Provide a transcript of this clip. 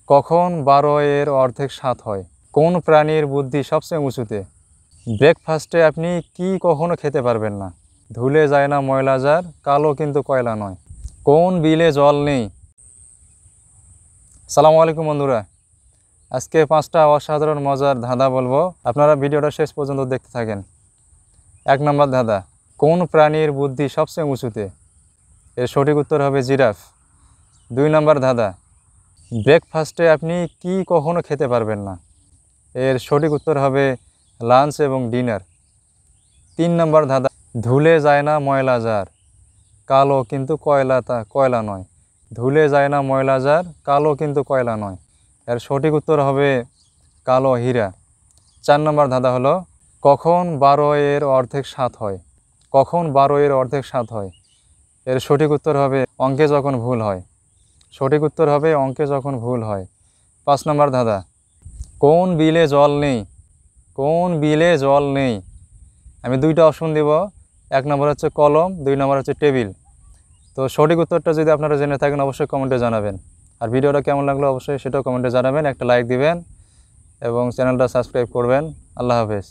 কখন 12 এর অর্ধেক 7 হয়? কোন প্রাণীর বুদ্ধি সবচেয়ে উঁচুতে? ব্রেকফাস্টে আপনি কি কখনো খেতে পারবেন না? ধুলে যায় না ময়লা জার, কালো কিন্তু কয়লা নয়। কোন বিলে জল নেই? আসসালামু আলাইকুম বন্ধুরা, আজকে 5টা অসাধারণ মজার ধাঁধা বলবো, আপনারা ভিডিওটা শেষ পর্যন্ত দেখতে থাকেন। 1 নম্বর ধাঁধা, কোন প্রাণীর বুদ্ধি সবচেয়ে উঁচুতে? এর সঠিক উত্তর হবে জিরাফ। 2 নম্বর ধাঁধা, ব্রেকফাস্টে আপনি কি কখনো খেতে পারবেন না? এর সঠিক উত্তর হবে লাঞ্চ এবং ডিনার। 3 নম্বর ধাঁধা, ধুলে যায় না ময়লা জার, কালো কিন্তু কয়লা নয়। ধুলে যায় না ময়লা জার, কালো কিন্তু কয়লা নয়। এর সঠিক উত্তর হবে কালো হীরা। 4 নম্বর ধাঁধা হলো, কখন 12 এর অর্ধেক 7 হয়? কখন 12 এর অর্ধেক 7 হয়? এর সঠিক উত্তর হবে অঙ্কে যখন ভুল হয়। সঠিক উত্তর হবে অঙ্কে যখন ভুল হয়। 5 নম্বর ধাঁধা, কোন বিলে জল নেই? কোন বিলে জল নেই? আমি 2টা অপশন দেব। 1 নম্বর হচ্ছে কলম, 2 নম্বর হচ্ছে টেবিল। তো সঠিক উত্তরটা যদি আপনারা জেনে থাকেন অবশ্যই কমেন্টে জানাবেন। আর ভিডিওটা কেমন লাগলো অবশ্যই সেটাও কমেন্টে জানাবেন, একটা লাইক দিবেন এবং চ্যানেলটা সাবস্ক্রাইব করবেন। আল্লাহ হাফেজ।